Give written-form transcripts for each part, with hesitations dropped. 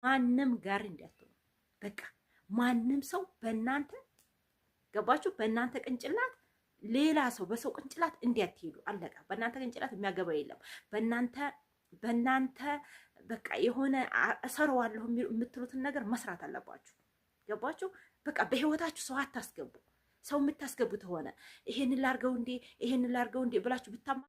ማንም ጋር እንዳትሆኑ። በቃ ማንም ሰው በእናንተ ገባችሁ? በእናንተ ቅንጭላት ሌላ ሰው በሰው ቅንጭላት እንዲያትሄዱ አለቃ። በእናንተ ቅንጭላት የሚያገባ የለም። በእናንተ በቃ የሆነ እሰራዋለሁ የምትሉትን ነገር መስራት አለባችሁ። ገባችሁ? በቃ በህይወታችሁ ሰው አታስገቡ። ሰው የምታስገቡት ሆነ ይሄንን ላርገው እንዴ ብላችሁ ብታማ።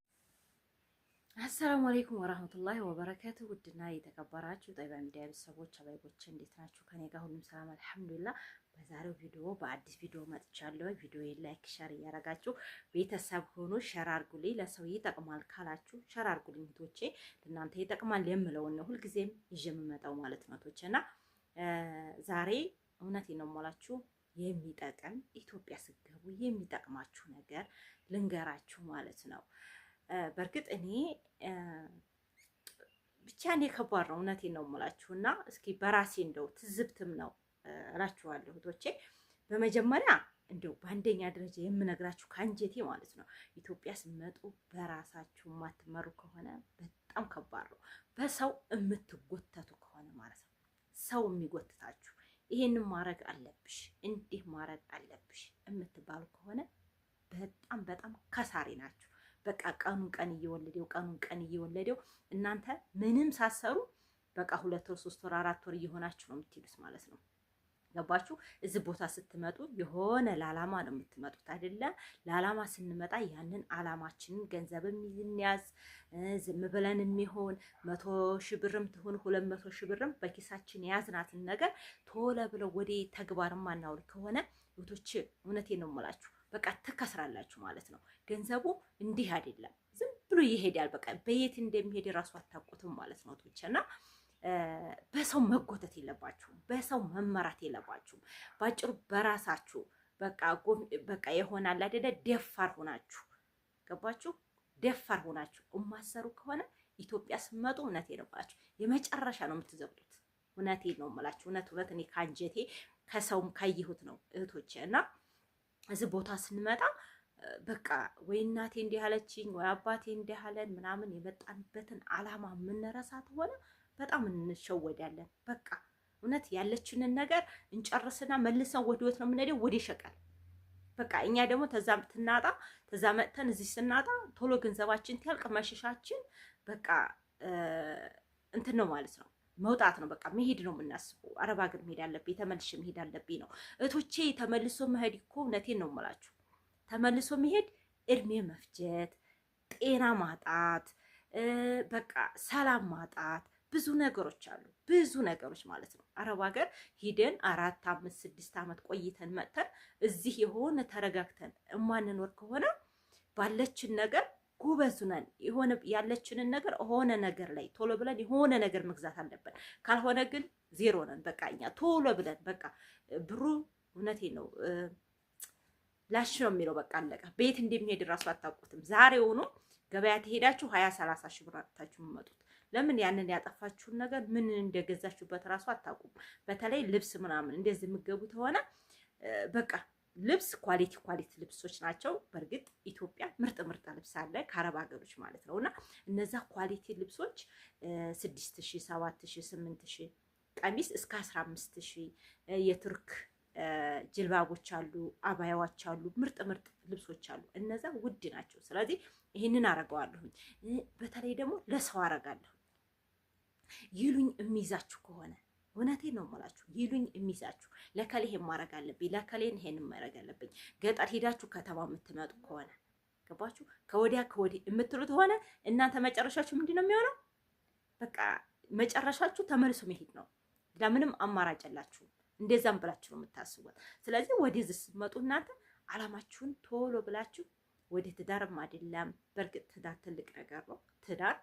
አሰላሙ አለይኩም ወራህመቱላሂ ወበረካቱ። ውድና የተከበራችሁ ጠይባ ሚዲያ ቤተሰቦች አባይቦች እንዴት ናችሁ? ከኔ ጋር ሁሉም ሰላም አልሐምዱሊላህ። በዛሬው ቪዲዮ በአዲስ ቪዲዮ መጥቻለሁ። ቪዲዮዬን ላይክ ሸር እያረጋችሁ ቤተሰብ ሆኑ። ሸር አድርጉልኝ። ለሰው ይጠቅማል ካላችሁ ሸር አድርጉልኝ እህቶቼ። ለእናንተ ይጠቅማል የምለውን ነው ሁልጊዜም ይዤ የምመጣው ማለት ነው እህቶቼና ዛሬ እውነቴን ነው የምላችሁ የሚጠቅም ኢትዮጵያ ስትገቡ የሚጠቅማችሁ ነገር ልንገራችሁ ማለት ነው። በእርግጥ እኔ ብቻ ከባድ ነው እውነቴን ነው የምላችሁና እስኪ በራሴ እንደው ትዝብትም ነው እላችኋለሁ እህቶቼ። በመጀመሪያ እንደው በአንደኛ ደረጃ የምነግራችሁ ከአንጀቴ ማለት ነው ኢትዮጵያ ስትመጡ በራሳችሁ የማትመሩ ከሆነ በጣም ከባድ ነው። በሰው የምትጎተቱ ከሆነ ማለት ነው ሰው የሚጎትታችሁ ይሄንን ማድረግ አለብሽ እንዲህ ማድረግ አለብሽ የምትባሉ ከሆነ በጣም በጣም ከሳሪ ናችሁ። በቃ ቀኑን ቀን እየወለደው እናንተ ምንም ሳሰሩ በቃ 2 ወር 3 ወር 4 ወር እየሆናችሁ ነው የምትሄዱት ማለት ነው። ገባችሁ? እዚህ ቦታ ስትመጡ የሆነ ለዓላማ ነው የምትመጡት አይደለ? ለዓላማ ስንመጣ ያንን ዓላማችንን ገንዘብም እንያዝ ዝም ብለን የሚሆን 100 ሺህ ብርም ትሁን 200 ሺህ ብርም በኪሳችን የያዝናትን ነገር ቶሎ ብለው ወደ ተግባር ማናውል ከሆነ እህቶች እውነቴን ነው የምላችሁ በቃ ትከስራላችሁ ማለት ነው። ገንዘቡ እንዲህ አይደለም ዝም ብሎ ይሄዳል። በቃ በየት እንደሚሄድ ራሱ አታውቁትም ማለት ነው እህቶችና በሰው መጎተት የለባችሁም። በሰው መመራት የለባችሁም። ባጭሩ በራሳችሁ በቃ ይሆናል አይደለ? ደፋር ሆናችሁ ገባችሁ? ደፋር ሆናችሁ የማሰሩ ከሆነ ኢትዮጵያ ስትመጡ እውነቴን ነው የምላችሁ የመጨረሻ ነው የምትዘግጡት። እውነቴን ነው የምላችሁ እውነት እኔ ካንጀቴ ከሰውም ካየሁት ነው እህቶቼ። እና እዚህ ቦታ ስንመጣ በቃ ወይ እናቴ እንዲህ አለችኝ ወይ አባቴ እንዲህ አለን ምናምን የመጣንበትን ዓላማ የምንረሳት ሆነ በጣም እንሸወዳለን። በቃ እውነት ያለችንን ነገር እንጨርስና መልሰን ወዲወት ነው የምንሄደው ወደ ሸቀል። በቃ እኛ ደግሞ ተዛ መጥተን እዚህ ስናጣ ቶሎ ገንዘባችን ትያልቅ መሸሻችን በቃ እንትን ነው ማለት ነው መውጣት ነው በቃ መሄድ ነው የምናስበው። አረብ ሀገር መሄድ አለብኝ ተመልሼ መሄድ አለብኝ ነው እህቶቼ። ተመልሶ መሄድ እኮ እውነቴን ነው የምላችሁ ተመልሶ መሄድ እድሜ መፍጀት፣ ጤና ማጣት፣ በቃ ሰላም ማጣት ብዙ ነገሮች አሉ። ብዙ ነገሮች ማለት ነው። አረብ ሀገር ሂደን 4 5 6 ዓመት ቆይተን መጥተን እዚህ የሆነ ተረጋግተን እማንኖር ከሆነ ባለችን ነገር ጎበዝ ነን። የሆነ ያለችንን ነገር ሆነ ነገር ላይ ቶሎ ብለን የሆነ ነገር መግዛት አለብን። ካልሆነ ግን ዜሮ ነን። በቃ እኛ ቶሎ ብለን በቃ ብሩ እውነቴን ነው ላሽ ነው የሚለው በቃ አለቀ። ቤት እንደሚሄድ እራሱ አታውቁትም። ዛሬውኑ ገበያ ትሄዳችሁ 20 30 ሺህ ብር አጥታችሁ የምትመጡት ለምን? ያንን ያጠፋችሁን ነገር ምን እንደገዛችሁበት እራሱ አታውቁም። በተለይ ልብስ ምናምን እንደዚህ የምትገቡት ሆነ በቃ ልብስ ኳሊቲ ልብሶች ናቸው። በእርግጥ ኢትዮጵያ ምርጥ ልብስ አለ ከአረብ ሀገሮች ማለት ነውና እነዛ ኳሊቲ ልብሶች 6000 7000 8000 ቀሚስ እስከ 15000 የቱርክ ጅልባቦች አሉ፣ አባያዎች አሉ፣ ምርጥ ልብሶች አሉ። እነዛ ውድ ናቸው። ስለዚህ ይሄንን አረጋዋለሁኝ። በተለይ ደግሞ ለሰው አረጋለሁ። ይሉኝ የሚይዛችሁ ከሆነ እውነቴን ነው የምላችሁ ይሉኝ የሚይዛችሁ ለከሌ ይሄን ማረግ አለብኝ ለከሌን ይሄን ማረግ አለብኝ። ገጠር ሄዳችሁ ከተማ የምትመጡ ከሆነ ገባችሁ ከወዲያ የምትሉት ሆነ እናንተ መጨረሻችሁ ምንድነው የሚሆነው? በቃ መጨረሻችሁ ተመልሶ መሄድ ነው። ለምንም አማራጭ የላችሁም። እንደዛም ብላችሁ ነው የምታስቡት። ስለዚህ ወደዚህ ስትመጡ እናንተ ዓላማችሁን ቶሎ ብላችሁ ወደ ትዳርም አይደለም። በእርግጥ ትዳር ትልቅ ነገር ነው። ትዳር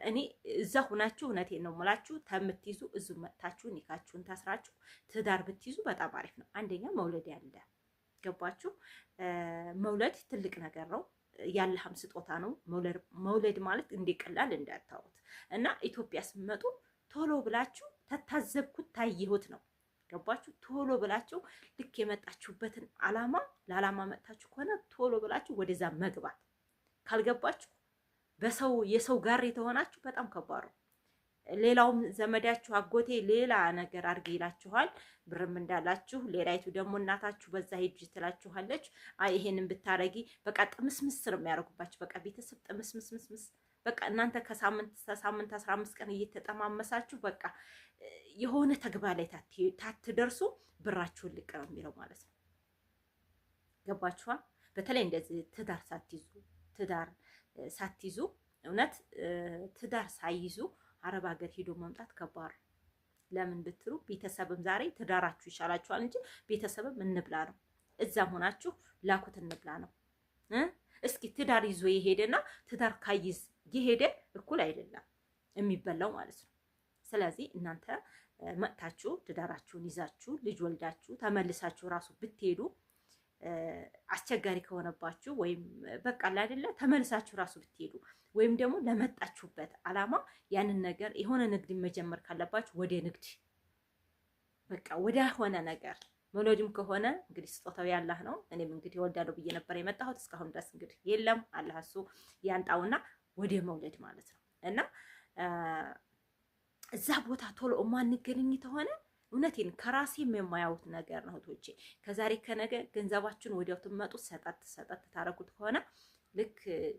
እኔ እዛ ሁናችሁ እውነቴን ነው የምላችሁ ተምትይዙ እዙ መጥታችሁ ኒካችሁን ታስራችሁ ትዳር ብትይዙ በጣም አሪፍ ነው። አንደኛ መውለድ ያለ ገባችሁ? መውለድ ትልቅ ነገር ነው። ያለህም ስጦታ ነው። መውለድ ማለት እንደቀላል እንዳታዩት እና ኢትዮጵያ ስትመጡ ቶሎ ብላችሁ ተታዘብኩት ታየሁት ነው ገባችሁ? ቶሎ ብላችሁ ልክ የመጣችሁበትን ለዓላማ መጣችሁ ከሆነ ቶሎ ብላችሁ ወደዛ መግባት። ካልገባችሁ የሰው ጋር የተሆናችሁ በጣም ከባድ ነው። ሌላውም ዘመዳችሁ አጎቴ ሌላ ነገር አድርግ ይላችኋል። ብርም እንዳላችሁ ሌላይቱ ደግሞ እናታችሁ በዛ ሂጅ ትላችኋለች። አይ ይሄንን ብታረጊ በቃ ጥምስምስ ነው የሚያደርጉባችሁ። በቃ ቤተሰብ ጥምስምስምስ በቃ እናንተ ከሳምንት 15 ቀን እየተጠማመሳችሁ በቃ የሆነ ተግባር ላይ ታትደርሱ ብራችሁን ልቅ ነው የሚለው ማለት ነው። ገባችኋል? በተለይ እንደዚህ ትዳር ሳትይዙ እውነት ትዳር ሳይይዙ አረብ ሀገር ሄዶ መምጣት ከባድ ነው። ለምን ብትሉ ቤተሰብም ዛሬ ትዳራችሁ ይሻላችኋል እንጂ ቤተሰብም እንብላ ነው። እዛም ሆናችሁ ላኩት እንብላ ነው። እስኪ ትዳር ይዞ የሄደና ትዳር ካይዝ የሄደ እኩል አይደለም የሚበላው ማለት ነው። ስለዚህ እናንተ መጥታችሁ ትዳራችሁን ይዛችሁ ልጅ ወልዳችሁ ተመልሳችሁ ራሱ ብትሄዱ አስቸጋሪ ከሆነባችሁ ወይም በቃ አይደለ ተመልሳችሁ ራሱ ብትሄዱ ወይም ደግሞ ለመጣችሁበት አላማ ያንን ነገር የሆነ ንግድ መጀመር ካለባችሁ ወደ ንግድ በቃ ወደ ሆነ ነገር መውለድም ከሆነ እንግዲህ ስጦታው ያላህ ነው። እኔም እንግዲህ ወልዳለሁ ብዬ ነበር የመጣሁት እስካሁን ድረስ እንግዲህ የለም። አላህ እሱ ያንጣውና ወደ መውለድ ማለት ነው። እና እዛ ቦታ ቶሎ ማንገናኝ ተሆነ እውነቴን ከራሴም የማያዩት ነገር ነው እህቶቼ። ከዛሬ ከነገ ገንዘባችሁን ወዲያው ትመጡ ሰጠት ታረጉት ከሆነ ልክ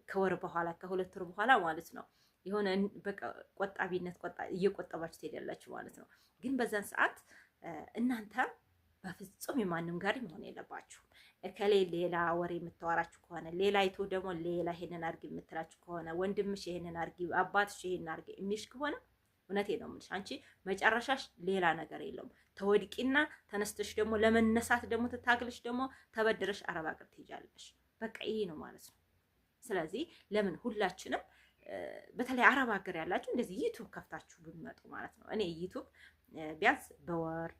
ከወር በኋላ ከሁለት ወር በኋላ ማለት ነው የሆነ በቃ ቆጣቢነት እየቆጠባችሁ ትሄዳላችሁ ማለት ነው። ግን በዛን ሰዓት እናንተ በፍጹም የማንም ጋር መሆን የለባችሁ። እከሌ ሌላ ወሬ የምታወራችሁ ከሆነ ሌላይቱ ደግሞ ሌላ ይሄንን አድርጊ የምትላችሁ ከሆነ ወንድምሽ ይሄንን አድርጊ አባትሽ ይሄንን አድርጊ የሚልሽ ከሆነ እውነቴ ነው የምልሽ አንቺ መጨረሻሽ ሌላ ነገር የለውም። ተወድቂና ተነስተሽ ደግሞ ለመነሳት ደግሞ ትታግልሽ ደግሞ ተበድረሽ አረብ ሀገር ትሄጃለሽ። በቃ ይሄ ነው ማለት ነው። ስለዚህ ለምን ሁላችንም በተለይ አረብ ሀገር ያላችሁ እንደዚህ ዩቲዩብ ከፍታችሁ ብትመጡ ማለት ነው። እኔ ዩቲዩብ ቢያንስ በወር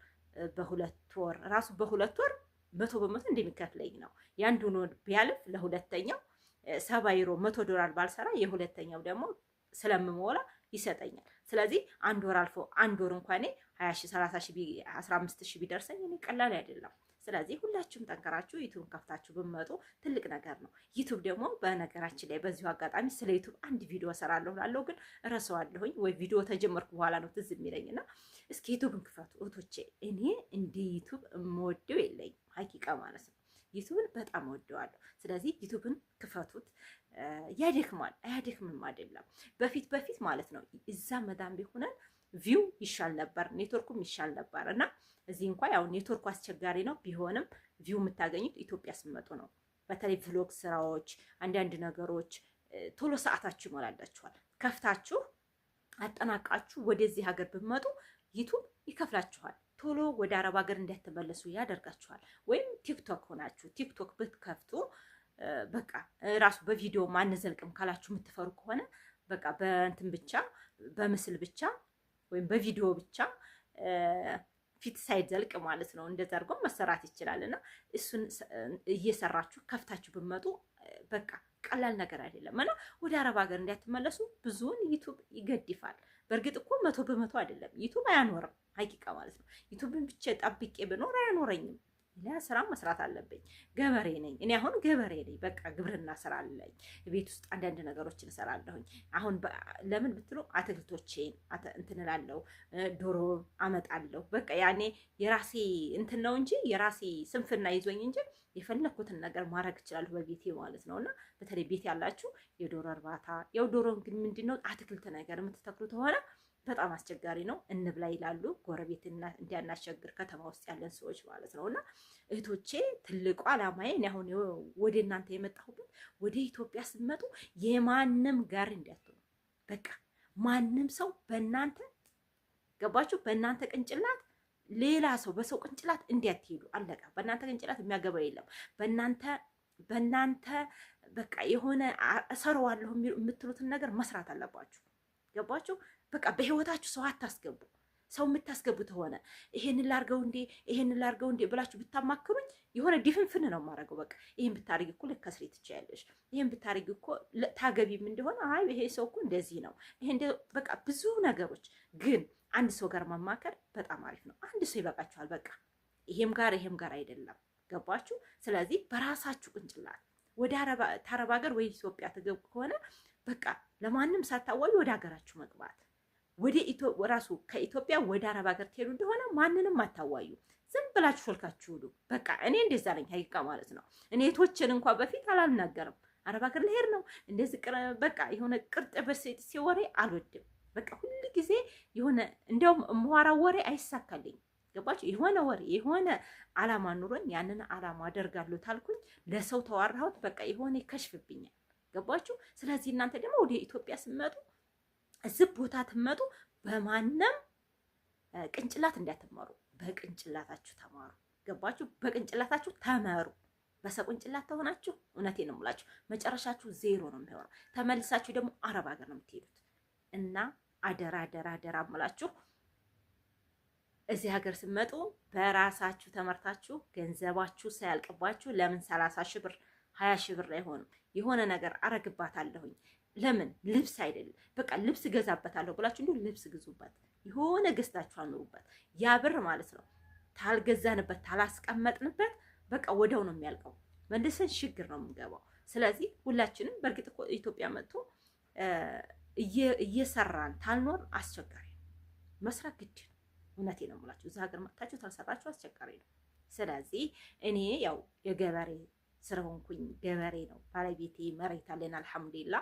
በሁለት ወር ራሱ በሁለት ወር 100% እንደሚከፍለኝ ነው። ያንዱን ወር ቢያልፍ ለሁለተኛው 70 ዩሮ $100 ባልሰራ የሁለተኛው ደግሞ ስለምሞላ ይሰጠኛል። ስለዚህ አንድ ወር አልፎ አንድ ወር እንኳን 20 ሺህ 30 ሺህ 15 ሺህ ቢደርሰኝ እኔ ቀላል አይደለም። ስለዚህ ሁላችሁም ጠንከራችሁ ዩቲዩብ ከፍታችሁ ብትመጡ ትልቅ ነገር ነው። ዩቲዩብ ደግሞ በነገራችን ላይ በዚሁ አጋጣሚ ስለ ዩቲዩብ አንድ ቪዲዮ እሰራለሁ ላለው ግን እረሳዋለሁኝ ወይ ቪዲዮ ተጀመርኩ በኋላ ነው ትዝ የሚለኝና እስኪ ዩቲዩብን ክፈቱ እህቶቼ። እኔ እንደ ዩቲዩብ የምወደው የለኝም ሀቂቃ ማለት ነው። ዩቲዩብን በጣም እወደዋለሁ። ስለዚህ ዩቲዩብን ክፈቱት። ያደክማል አያደክምም አይደለም። በፊት ማለት ነው እዛ መዳም ቢሆነን ቪው ይሻል ነበር፣ ኔትወርኩም ይሻል ነበር እና እዚህ እንኳን ያው ኔትወርኩ አስቸጋሪ ነው። ቢሆንም ቪው የምታገኙት ኢትዮጵያ ስትመጡ ነው። በተለይ ቭሎግ ስራዎች፣ አንዳንድ ነገሮች ቶሎ ሰዓታችሁ ይሞላላችኋል። ከፍታችሁ አጠናቃችሁ ወደዚህ ሀገር ብትመጡ ዩቲዩብ ይከፍላችኋል። ቶሎ ወደ አረብ ሀገር እንዳትመለሱ ያደርጋችኋል። ወይም ቲክቶክ ሆናችሁ ቲክቶክ ብትከፍቱ በቃ ራሱ በቪዲዮ ማንዘልቅም ካላችሁ የምትፈሩ ከሆነ በቃ በእንትን ብቻ በምስል ብቻ ወይም በቪዲዮ ብቻ ፊት ሳይዘልቅ ማለት ነው እንደዛ አድርጎ መሰራት ይችላል። እና እሱን እየሰራችሁ ከፍታችሁ ብትመጡ በቃ ቀላል ነገር አይደለም። እና ወደ አረብ ሀገር እንዳትመለሱ ብዙውን ዩቲዩብ ይገድፋል። በእርግጥ እኮ 100% አይደለም ዩቲዩብ አያኖርም ሀቂቃ ማለት ነው። ዩቲዩብን ብቻ ጠብቄ ብኖር አያኖረኝም። ሌላ ስራ መስራት አለብኝ። ገበሬ ነኝ እኔ አሁን ገበሬ ነኝ። በቃ ግብርና ስራ አለኝ። ቤት ውስጥ አንዳንድ ነገሮችን እሰራለሁኝ። አሁን ለምን ብትሉ አትክልቶቼን እንትን እላለሁ፣ ዶሮ አመጣለሁ። በቃ ያኔ የራሴ እንትን ነው እንጂ የራሴ ስንፍና ይዞኝ እንጂ የፈለኩትን ነገር ማድረግ እችላለሁ በቤቴ ማለት ነው። እና በተለይ ቤት ያላችሁ የዶሮ እርባታ ያው ዶሮ እንግዲህ ምንድነው አትክልት ነገር የምትተክሉት ሆነ በጣም አስቸጋሪ ነው። እንብላ ይላሉ ጎረቤት እንዲያናስቸግር ከተማ ውስጥ ያለን ሰዎች ማለት ነው። እና እህቶቼ ትልቁ አላማዬ እኔ አሁን ወደ እናንተ የመጣሁበት ወደ ኢትዮጵያ ስትመጡ የማንም ጋር እንዳትሆኑ። በቃ ማንም ሰው በእናንተ ገባችሁ፣ በእናንተ ቅንጭላት ሌላ ሰው በሰው ቅንጭላት እንዲያትሄዱ አለቀ። በእናንተ ቅንጭላት የሚያገባ የለም። በእናንተ በቃ የሆነ እሰራዋለሁ የምትሉትን ነገር መስራት አለባችሁ። ገባችሁ? በቃ በህይወታችሁ ሰው አታስገቡ። ሰው የምታስገቡት ሆነ ይሄን ላርገው እንዴ ብላችሁ ብታማክሩኝ የሆነ ዲፍንፍን ነው የማደርገው። በቃ ይሄን ብታረጊ እኮ ልከስሪ ትችያለሽ፣ ይሄን ብታረጊ እኮ ታገቢም እንደሆነ አይ ይሄ ሰው እኮ እንደዚህ ነው ይሄ በቃ ብዙ ነገሮች። ግን አንድ ሰው ጋር መማከር በጣም አሪፍ ነው። አንድ ሰው ይበቃችኋል። በቃ ይሄም ጋር አይደለም። ገባችሁ? ስለዚህ በራሳችሁ ቅንጭላት ወደ አረብ ሀገር ወይ ኢትዮጵያ ተገቡ ከሆነ በቃ ለማንም ሳታዋዩ ወደ ሀገራችሁ መግባት ወደ ራሱ ከኢትዮጵያ ወደ አረብ ሀገር ትሄዱ እንደሆነ ማንንም አታዋዩ። ዝም ብላችሁ ሾልካችሁ ሁሉ በቃ እኔ እንደዛ ነኝ ሀቂቃ ማለት ነው። እኔ እህቶችን እንኳን በፊት አላልናገርም። አረብ ሀገር ልሄድ ነው እንደዚህ በቃ የሆነ ቅርጥ በሴት ሲወሬ አልወድም። በቃ ሁሉ ጊዜ የሆነ እንዲያውም የምዋራው ወሬ አይሳካልኝ። ገባችሁ? የሆነ ወሬ የሆነ አላማ ኑሮኝ ያንን አላማ አደርጋለሁ ታልኩኝ ለሰው ተዋራሁት በቃ የሆነ ይከሽፍብኛል። ገባችሁ? ስለዚህ እናንተ ደግሞ ወደ ኢትዮጵያ ስትመጡ እዚህ ቦታ ትመጡ በማንም ቅንጭላት እንዳትማሩ፣ በቅንጭላታችሁ ተማሩ። ገባችሁ? በቅንጭላታችሁ ተመሩ። በሰው ቅንጭላት ተሆናችሁ እውነቴን ነው የምላችሁ መጨረሻችሁ ዜሮ ነው የሚሆነው። ተመልሳችሁ ደግሞ አረብ ሀገር ነው የምትሄዱት እና አደራ አደራ አደራ እምላችሁ እዚህ ሀገር ስትመጡ በራሳችሁ ተመርታችሁ ገንዘባችሁ ሳያልቅባችሁ ለምን 30 ሺህ ብር 20 ሺህ ብር አይሆንም የሆነ ነገር አረግባታለሁኝ ለምን ልብስ አይደለም በቃ ልብስ ገዛበታለሁ ብላችሁ እንዴ ልብስ ግዙበት፣ የሆነ ገዝታችሁ አኑሩበት። ያ ብር ማለት ነው ታልገዛንበት ታላስቀመጥንበት በቃ ወደው ነው የሚያልቀው፣ መልሰን ችግር ነው የምንገባው። ስለዚህ ሁላችንም በእርግጥ እኮ ኢትዮጵያ መጥቶ እየሰራን ታልኖር አስቸጋሪ ነው፣ መስራት ግድ ነው። እውነቴን ነው የምላችሁ እዛ ሀገር መጥታችሁ ታልሰራችሁ አስቸጋሪ ነው። ስለዚህ እኔ ያው የገበሬ ስለሆንኩኝ ገበሬ ነው ባለቤቴ መሬት አለን አልሐምዱሊላህ።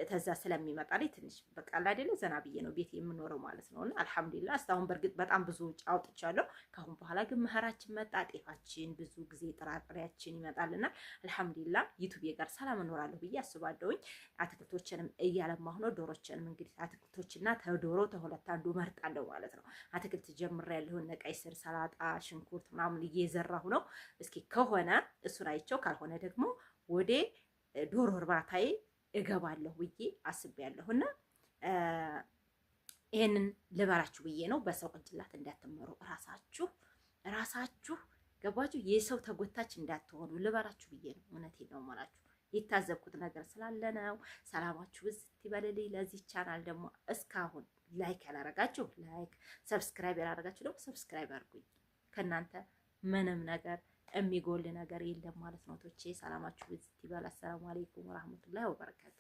ተዛ ስለሚመጣልኝ ትንሽ በቃ አይደለ ዘና ብዬ ነው ቤት የምኖረው ማለት ነውና አልሐምዱሊላህ። እስካሁን በርግጥ በጣም ብዙ አውጥቻለሁ። ካሁን በኋላ ግን መኸራችን መጣ፣ ጤፋችን ብዙ ጊዜ ጥራጥሬያችን ይመጣልና አልሐምዱሊላህ ዩቲዩብ ጋር ሰላም እኖራለሁ ብዬ አስባለሁኝ። አትክልቶችንም እያለማሁ ነው። ዶሮችንም እንግዲህ አትክልቶችና ተዶሮ ተሁለት አንዱ መርጣለሁ ማለት ነው። አትክልት ጀምሬያለሁ። እነ ቀይ ስር፣ ሰላጣ፣ ሽንኩርት ምናምን እየዘራሁ ነው። እስኪ ከሆነ እሱን አይቼው ሆነ ደግሞ ወደ ዶሮ እርባታዬ እገባለሁ ብዬ አስቤያለሁና ይሄንን ልበላችሁ ብዬ ነው። በሰው ቅንጭላት እንዳትመሩ፣ ራሳችሁ ገባችሁ? የሰው ተጎታች እንዳትሆኑ ልበላችሁ ብዬ ነው። እውነቴን ነው የማላችሁ። የታዘብኩት ነገር ስላለ ነው። ሰላማችሁ ብዝት ይበልልኝ። ለዚህ ቻናል ደግሞ እስካሁን ላይክ ያላረጋችሁ ላይክ፣ ሰብስክራይብ ያላረጋችሁ ደግሞ ሰብስክራይብ አድርጉኝ። ከእናንተ ምንም ነገር የሚጎል ነገር የለም ማለት ነው። ቶቼ ሰላማችሁ ብዝት ይበል። አሰላሙ አለይኩም ወራህመቱላሂ ወበረካቱ።